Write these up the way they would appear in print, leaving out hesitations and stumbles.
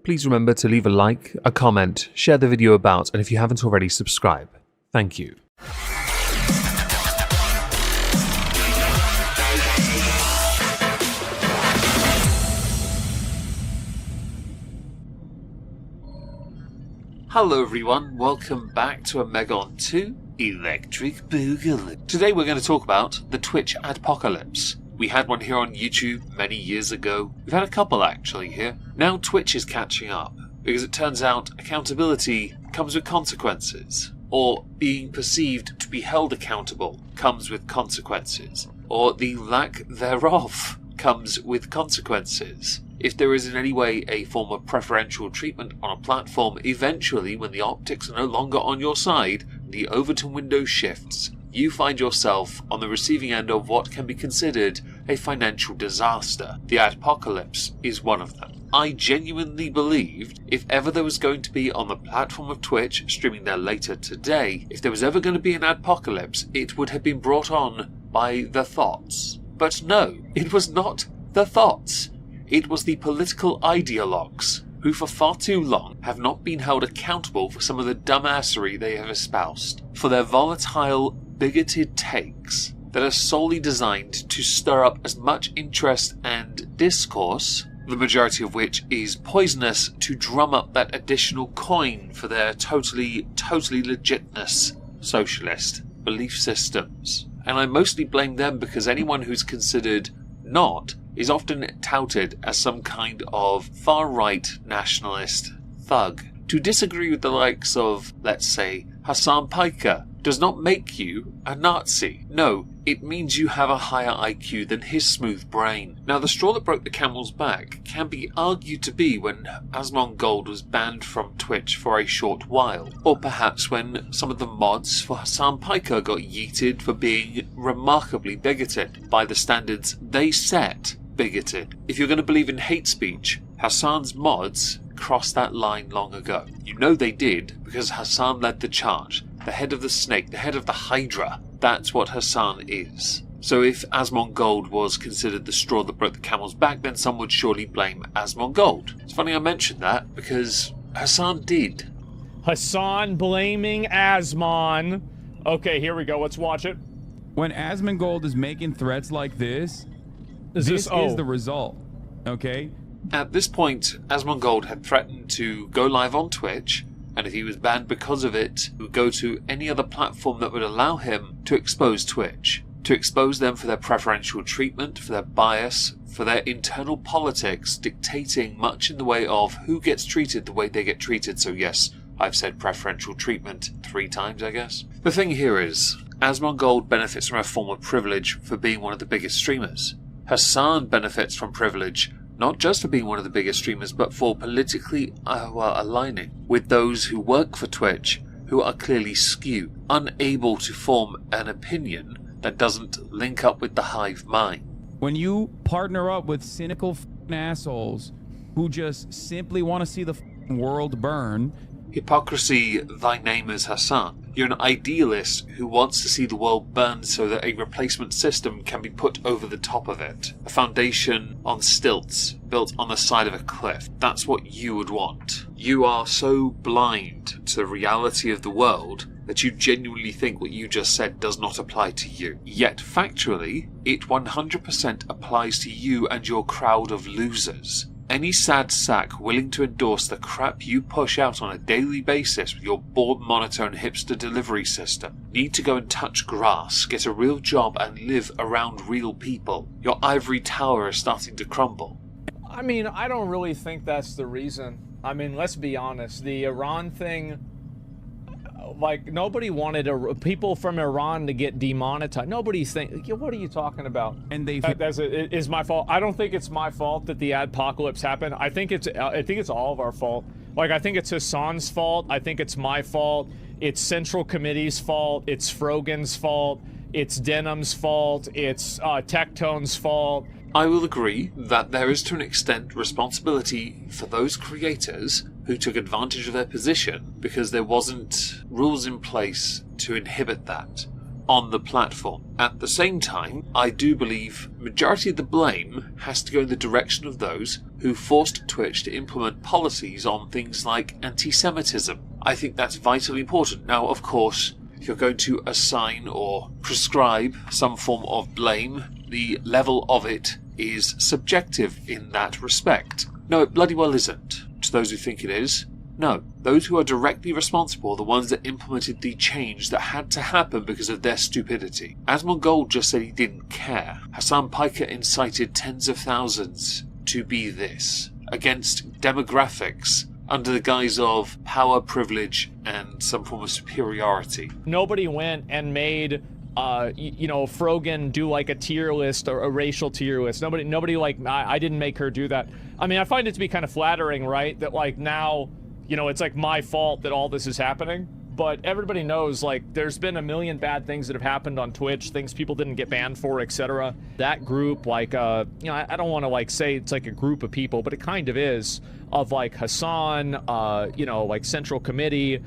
please remember to leave a like, a comment, share the video about, and if you haven't already, subscribe. Thank you. Hello everyone, welcome back to Omegon 2 Electric Boogaloo. Today we're going to talk about the Twitch Adpocalypse. We had one here on YouTube many years ago. We've had a couple actually here. Now Twitch is catching up, because it turns out accountability comes with consequences. Or being perceived to be held accountable comes with consequences. Or the lack thereof comes with consequences. If there is in any way a form of preferential treatment on a platform, eventually when the optics are no longer on your side, the Overton window shifts. You find yourself on the receiving end of what can be considered a financial disaster. The Adpocalypse is one of them. I genuinely believed if ever there was going to be on the platform of Twitch, streaming there later today, if there was ever going to be an Adpocalypse, it would have been brought on by the Thoughts. But no, it was not the Thoughts. It was the political ideologues, who for far too long have not been held accountable for some of the dumbassery they have espoused, for their volatile, bigoted takes that are solely designed to stir up as much interest and discourse, the majority of which is poisonous, to drum up that additional coin for their totally legitness socialist belief systems. And I mostly blame them because anyone who's considered not is often touted as some kind of far-right nationalist thug. To disagree with the likes of, let's say, Hasan does not make you a Nazi. No, it means you have a higher IQ than his smooth brain. Now, the straw that broke the camel's back can be argued to be when Asmon Gold was banned from Twitch for a short while, or perhaps when some of the mods for Hasan got yeeted for being remarkably bigoted by the standards they set. Bigoted. If you're going to believe in hate speech, Hasan's mods crossed that line long ago. You know they did, because Hasan led the charge. The head of the snake, the head of the Hydra. That's what Hasan is. So if Asmon Gold was considered the straw that broke the camel's back, then some would surely blame Asmon Gold. It's funny I mentioned that, because Hasan did. Hasan blaming Asmon. Okay, here we go. Let's watch it. When Asmon Gold is making threats like this, this is the result, okay? At this point, Asmon Gold had threatened to go live on Twitch, and if he was banned because of it, he would go to any other platform that would allow him to expose Twitch. To expose them for their preferential treatment, for their bias, for their internal politics, dictating much in the way of who gets treated the way they get treated. So yes, I've said preferential treatment 3 times, I guess. The thing here is, Asmon Gold benefits from a form of privilege for being one of the biggest streamers. Hasan benefits from privilege, not just for being one of the biggest streamers, but for politically aligning with those who work for Twitch, who are clearly skewed, unable to form an opinion that doesn't link up with the hive mind. When you partner up with cynical assholes who just simply want to see the world burn. Hypocrisy, thy name is Hasan. You're an idealist who wants to see the world burn so that a replacement system can be put over the top of it. A foundation on stilts, built on the side of a cliff. That's what you would want. You are so blind to the reality of the world that you genuinely think what you just said does not apply to you. Yet factually, it 100% applies to you and your crowd of losers. Any sad sack willing to endorse the crap you push out on a daily basis with your board monotone hipster delivery system need to go and touch grass, get a real job and live around real people. Your ivory tower is starting to crumble. I mean, I don't really think that's the reason. I mean, let's be honest. The Iran thing, like, nobody wanted people from Iran to get demonetized. Nobody's thinking, what are you talking about? And is my fault. I don't think it's my fault that the Adpocalypse happened. I think it's all of our fault. Like, I think it's Hasan's fault. I think it's my fault. It's Central Committee's fault. It's Frogan's fault. It's Denham's fault. It's Tectone's fault. I will agree that there is to an extent responsibility for those creators who took advantage of their position because there wasn't rules in place to inhibit that. on the platform. At the same time, I do believe majority of the blame has to go in the direction of those who forced Twitch to implement policies on things like anti-Semitism. I think that's vitally important. Now, of course, if you're going to assign or prescribe some form of blame, the level of it is subjective in that respect. No, it bloody well isn't. To those who think it is, no. Those who are directly responsible are the ones that implemented the change that had to happen because of their stupidity. Asmon Gold just said he didn't care. Hasan Piker incited tens of thousands to be this, against demographics, under the guise of power, privilege, and some form of superiority. Nobody went and made, Frogan do like a tier list or a racial tier list. Nobody like, I didn't make her do that. I mean, I find it to be kind of flattering, right? That like now, it's like my fault that all this is happening. But everybody knows, like, there's been a million bad things that have happened on Twitch, things people didn't get banned for, etc. That group, like, I don't want to, like, say it's like a group of people, but it kind of is, of, like, Hasan, like, Central Committee,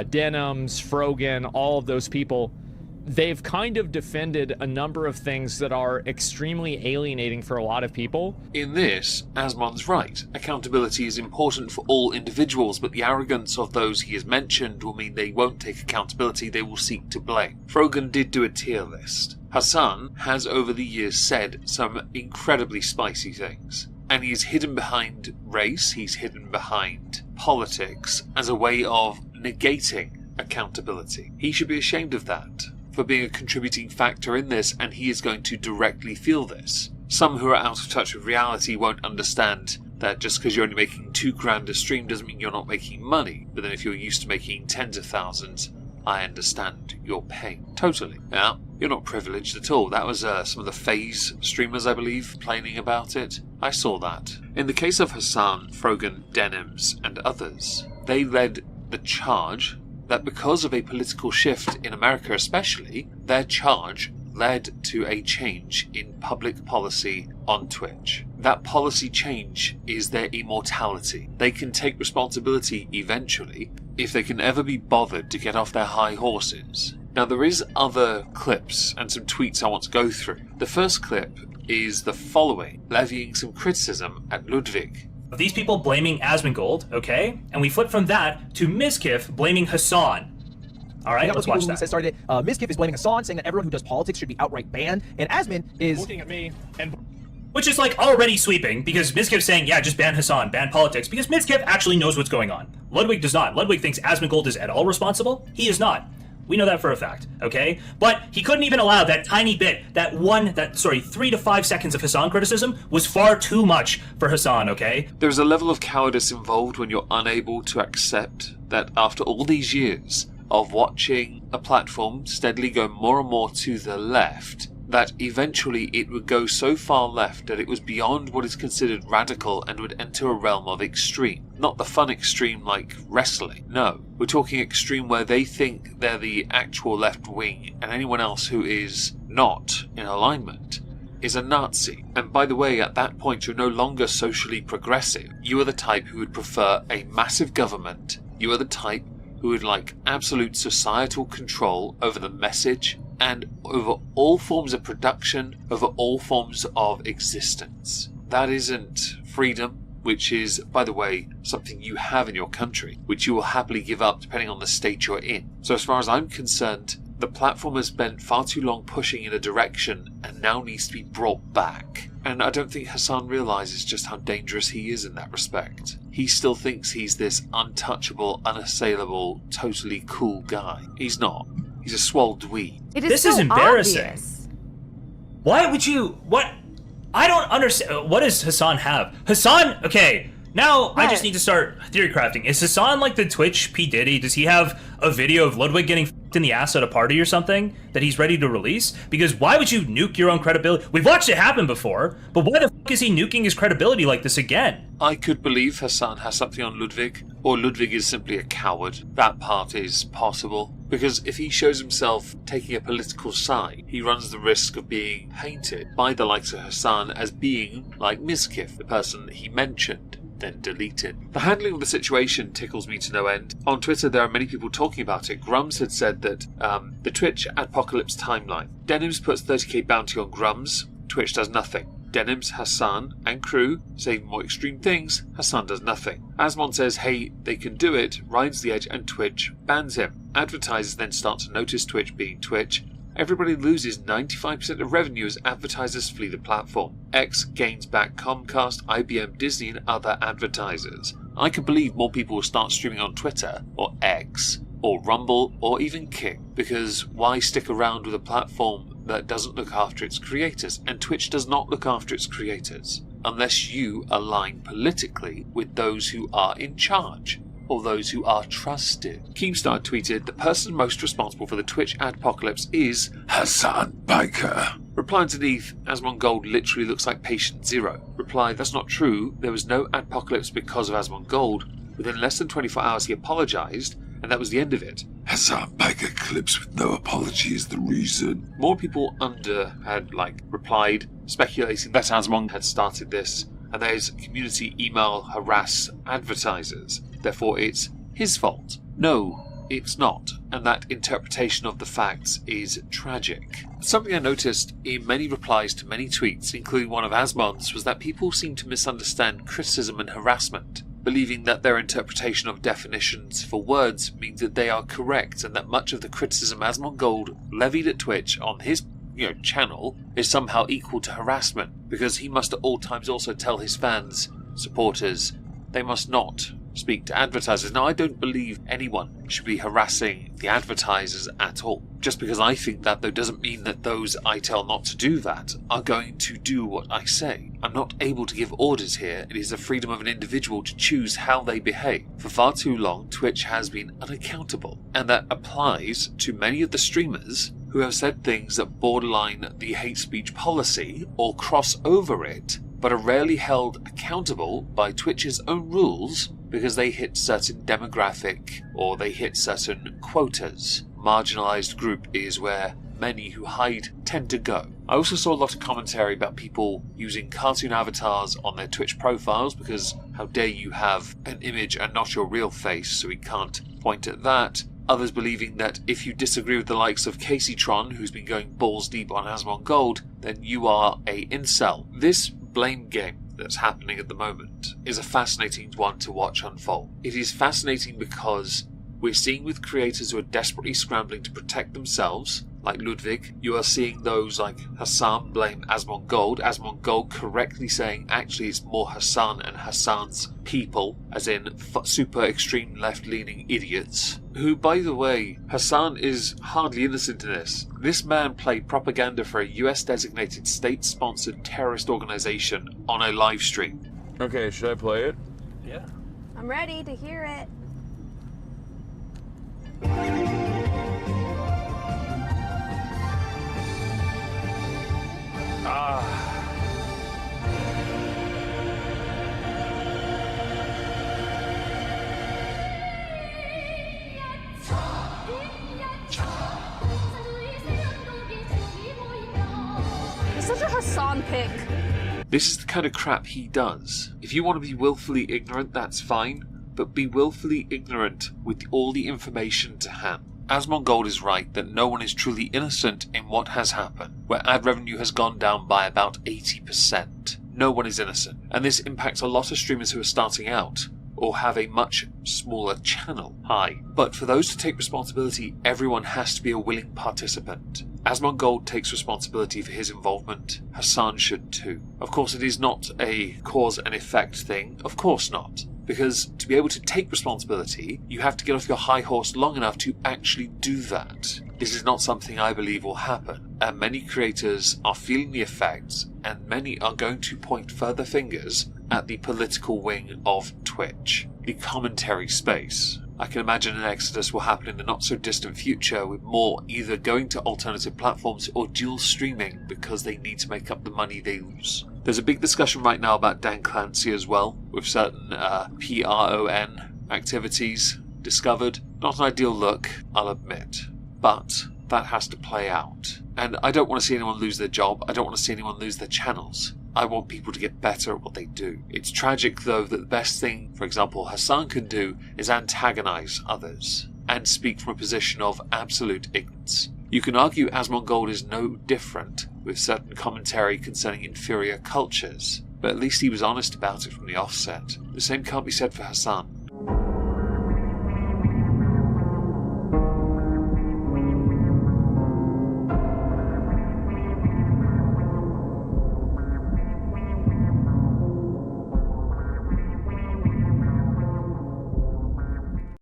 Denims, Frogan, all of those people. They've kind of defended a number of things that are extremely alienating for a lot of people. In this, Asmon's right. Accountability is important for all individuals, but the arrogance of those he has mentioned will mean they won't take accountability, they will seek to blame. Frogan did do a tier list. Hasan has over the years said some incredibly spicy things. And he's hidden behind race, he's hidden behind politics as a way of negating accountability. He should be ashamed of that, for being a contributing factor in this, and he is going to directly feel this. Some who are out of touch with reality won't understand that just because you're only making $2,000 a stream doesn't mean you're not making money. But then if you're used to making tens of thousands, I understand your pain. Totally. Now, you're not privileged at all. That was some of the FaZe streamers, I believe, complaining about it. I saw that. In the case of Hasan, Frogan, Denims, and others, they led the charge that because of a political shift in America especially, their charge led to a change in public policy on Twitch. That policy change is their immortality. They can take responsibility eventually if they can ever be bothered to get off their high horses. Now there is other clips and some tweets I want to go through. The first clip is the following, levying some criticism at Ludwig. These people blaming Asmongold, okay? And we flip from that to Mizkif blaming Hasan. All right, let's watch that. Started it. Mizkif is blaming Hasan, saying that everyone who does politics should be outright banned, and Asmon is looking at me and which is like already sweeping, because Mizkif's saying, yeah, just ban Hasan, ban politics, because Mizkif actually knows what's going on. Ludwig does not. Ludwig thinks Asmongold is at all responsible. He is not. We know that for a fact, okay? But he couldn't even allow that tiny bit, 3 to 5 seconds of Hasan criticism was far too much for Hasan, okay? There's a level of cowardice involved when you're unable to accept that after all these years of watching a platform steadily go more and more to the left, that eventually it would go so far left that it was beyond what is considered radical and would enter a realm of extreme. Not the fun extreme like wrestling, no. We're talking extreme where they think they're the actual left wing and anyone else who is not in alignment is a Nazi. And by the way, at that point you're no longer socially progressive. You are the type who would prefer a massive government. You are the type who would like absolute societal control over the message and over all forms of production, over all forms of existence. That isn't freedom, which is, by the way, something you have in your country, which you will happily give up depending on the state you're in. So as far as I'm concerned, the platform has spent far too long pushing in a direction and now needs to be brought back. And I don't think Hasan realizes just how dangerous he is in that respect. He still thinks he's this untouchable, unassailable, totally cool guy. He's not. He's a swole dweeb. This is embarrassing. Why would you... What? I don't understand. What does Hasan have? Hasan... Okay, now I just need to start theory crafting. Is Hasan like the Twitch P. Diddy? Does he have a video of Ludwig getting f***ed in the ass at a party or something that he's ready to release? Because why would you nuke your own credibility? We've watched it happen before, but why the f*** is he nuking his credibility like this again? I could believe Hasan has something on Ludwig, or Ludwig is simply a coward. That part is possible. Because if he shows himself taking a political side, he runs the risk of being painted by the likes of Hasan as being like Mizkif, the person he mentioned. then deleted. The handling of the situation tickles me to no end. On Twitter, there are many people talking about it. Grums had said that the Twitch Adpocalypse timeline. Denims puts 30k bounty on Grums. Twitch does nothing. Denims, Hasan, and crew say more extreme things. Hasan does nothing. Asmon says, hey, they can do it, rides the edge, and Twitch bans him. Advertisers then start to notice Twitch being Twitch. Everybody loses 95% of revenue as advertisers flee the platform. X gains back Comcast, IBM, Disney, and other advertisers. I can believe more people will start streaming on Twitter, or X, or Rumble, or even Kick, because why stick around with a platform that doesn't look after its creators? And Twitch does not look after its creators, unless you align politically with those who are in charge, or those who are trusted. Keemstar tweeted, the person most responsible for the Twitch Adpocalypse is Hasan Biker. Reply underneath, Asmon Gold literally looks like patient zero. Reply, that's not true, there was no Adpocalypse because of Asmon Gold. Within less than 24 hours he apologised, and that was the end of it. Hasan Biker clips with no apology is the reason. More people had replied, speculating that Asmon had started this, and there's community email harass advertisers. Therefore it's his fault. No, it's not, and that interpretation of the facts is tragic. Something I noticed in many replies to many tweets, including one of Asmon's, was that people seem to misunderstand criticism and harassment, believing that their interpretation of definitions for words means that they are correct, and that much of the criticism Asmon Gold levied at Twitch on his channel is somehow equal to harassment, because he must at all times also tell his fans, supporters, they must not speak to advertisers. Now, I don't believe anyone should be harassing the advertisers at all. Just because I think that, though, doesn't mean that those I tell not to do that are going to do what I say. I'm not able to give orders here. It is the freedom of an individual to choose how they behave. For far too long, Twitch has been unaccountable, and that applies to many of the streamers who have said things that borderline the hate speech policy or cross over it, but are rarely held accountable by Twitch's own rules because they hit certain demographic or they hit certain quotas. Marginalized group is where many who hide tend to go. I also saw a lot of commentary about people using cartoon avatars on their Twitch profiles because how dare you have an image and not your real face, so we can't point at that. Others believing that if you disagree with the likes of Caseytron, who's been going balls deep on Asmon Gold, then you are a incel. This blame game that's happening at the moment is a fascinating one to watch unfold. It is fascinating because we're seeing with creators who are desperately scrambling to protect themselves, like Ludwig. You are seeing those like Hasan blame Asmon Gold correctly saying actually it's more Hasan and Hasan's people, as in super extreme left-leaning idiots. Who, by the way, Hasan is hardly innocent in this. This man played propaganda for a US-designated state-sponsored terrorist organization on a live stream. Okay, should I play it? Yeah. I'm ready to hear it. It's such a Hasan pick. This is the kind of crap he does. If you want to be willfully ignorant, that's fine, but be willfully ignorant with all the information to hand. Asmon Gold is right that no one is truly innocent in what has happened, where ad revenue has gone down by about 80%. No one is innocent, and this impacts a lot of streamers who are starting out, or have a much smaller channel. But for those to take responsibility, everyone has to be a willing participant. Asmon Gold takes responsibility for his involvement. Hasan should too. Of course, it is not a cause and effect thing. Of course not. Because to be able to take responsibility, you have to get off your high horse long enough to actually do that. This is not something I believe will happen, and many creators are feeling the effects, and many are going to point further fingers at the political wing of Twitch, the commentary space. I can imagine an exodus will happen in the not so distant future, with more either going to alternative platforms or dual streaming because they need to make up the money they lose. There's a big discussion right now about Dan Clancy as well, with certain PRON activities discovered. Not an ideal look, I'll admit, but that has to play out. And I don't want to see anyone lose their job, I don't want to see anyone lose their channels. I want people to get better at what they do. It's tragic, though, that the best thing, for example, Hasan can do is antagonize others and speak from a position of absolute ignorance. You can argue Asmongold is no different with certain commentary concerning inferior cultures, but at least he was honest about it from the offset. The same can't be said for Hasan.